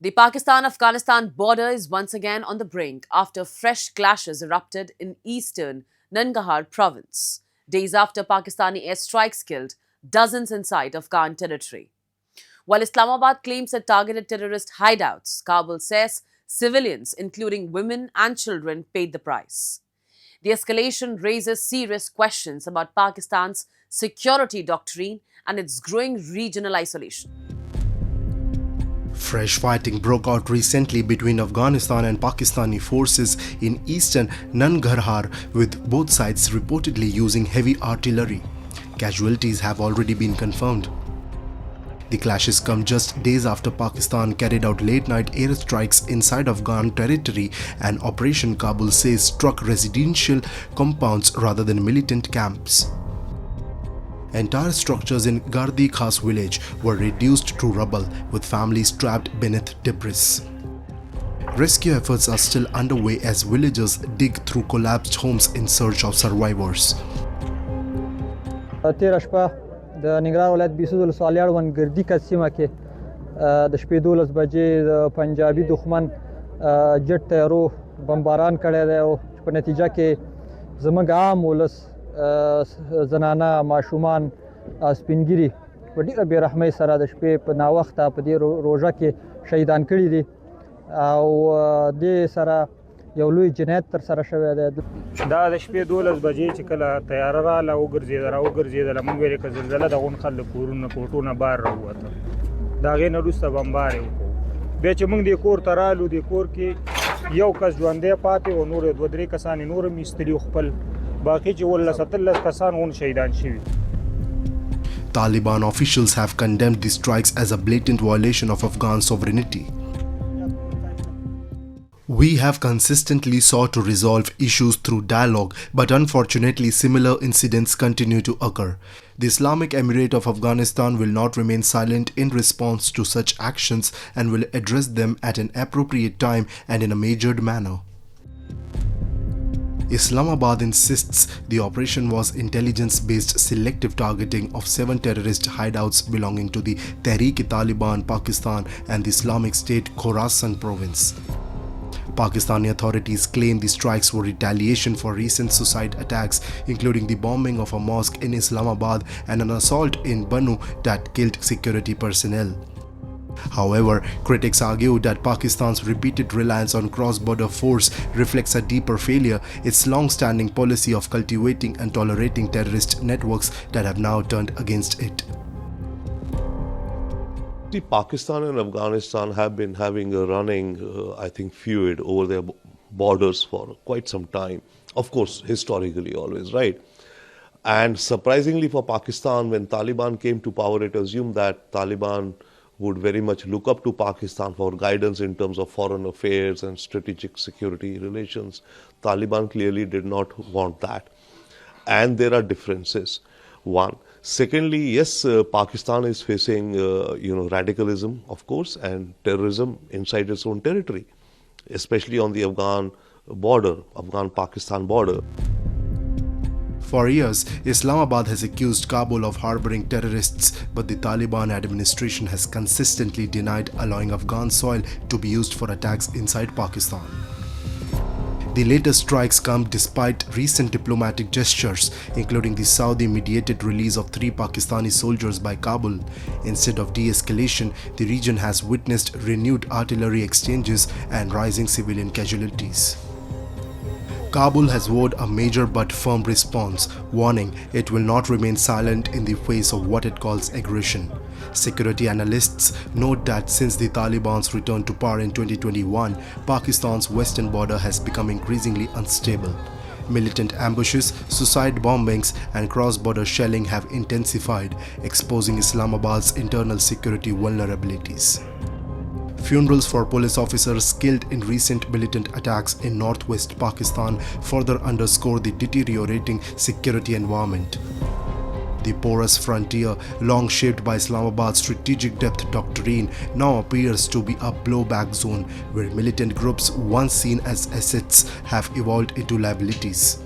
The Pakistan-Afghanistan border is once again on the brink after fresh clashes erupted in eastern Nangarhar province, days after Pakistani airstrikes killed dozens inside Afghan territory. While Islamabad claims it targeted terrorist hideouts, Kabul says civilians, including women and children, paid the price. The escalation raises serious questions about Pakistan's security doctrine and its growing regional isolation. Fresh fighting broke out recently between Afghanistan and Pakistani forces in eastern Nangarhar, with both sides reportedly using heavy artillery. Casualties have already been confirmed. The clashes come just days after Pakistan carried out late-night airstrikes inside Afghan territory, and Operation Kabul says struck residential compounds rather than militant camps. Entire structures in Gardi Khas village were reduced to rubble, with families trapped beneath debris. Rescue efforts are still underway as villagers dig through collapsed homes in search of survivors. د ننګرهار ولایت بیسود ولسوالۍ اړوند ګردي کس سیمه کې د شپې 12 بجې د پنجابي دښمن جټ تیارو بمباران کړی دی او په نتیجه کې زموږ عام ولس زنانه ماشومان سپینګیري په ډېره بېرحمۍ سره د شپې په ناوخته په دې روژه کې شهیدان کړي دي او دې سره یو لوی جنایت تر سره شوی دی. دا د شپې 12 بجې چې کله تیاره راله وګرځېدله موږ ویلې که زلزله د غون خلک کورونه کوټونه بار راووته د هغې نه وروسته بمبار یې وکړو. بیا چې موږ دې کور ته رالو دې کور کې یو کس ژوندی پاتې و، نور 2-3 کسان یې نور هم ایستلي خپل، باقي چې 17 کسان غون شهیدان شوي. Taliban officials have condemned the strikes as a blatant violation of Afghan sovereignty. We have consistently sought to resolve issues through dialogue, but unfortunately similar incidents continue to occur. The Islamic Emirate of Afghanistan will not remain silent in response to such actions and will address them at an appropriate time and in a measured manner. Islamabad insists the operation was intelligence-based selective targeting of 7 terrorist hideouts belonging to the Tehreek-e-Taliban Pakistan and the Islamic State Khorasan province. Pakistani authorities claim the strikes were retaliation for recent suicide attacks, including the bombing of a mosque in Islamabad and an assault in Bannu that killed security personnel. However, critics argue that Pakistan's repeated reliance on cross-border force reflects a deeper failure, its long-standing policy of cultivating and tolerating terrorist networks that have now turned against it. Pakistan and Afghanistan have been having a running, feud over their borders for quite some time. Of course, historically always, right? And surprisingly for Pakistan, when Taliban came to power, it assumed that Taliban would very much look up to Pakistan for guidance in terms of foreign affairs and strategic security relations. Taliban clearly did not want that. And there are differences. One. Secondly, yes, Pakistan is facing, radicalism, of course, and terrorism inside its own territory, especially on the Afghan border, Afghan-Pakistan border. For years, Islamabad has accused Kabul of harboring terrorists, but the Taliban administration has consistently denied allowing Afghan soil to be used for attacks inside Pakistan. The latest strikes come despite recent diplomatic gestures, including the Saudi-mediated release of 3 Pakistani soldiers by Kabul. Instead of de-escalation, the region has witnessed renewed artillery exchanges and rising civilian casualties. Kabul has vowed a major but firm response, warning it will not remain silent in the face of what it calls aggression. Security analysts note that since the Taliban's return to power in 2021, Pakistan's western border has become increasingly unstable. Militant ambushes, suicide bombings, and cross-border shelling have intensified, exposing Islamabad's internal security vulnerabilities. Funerals for police officers killed in recent militant attacks in northwest Pakistan further underscore the deteriorating security environment. The porous frontier, long shaped by Islamabad's strategic depth doctrine, now appears to be a blowback zone where militant groups once seen as assets have evolved into liabilities.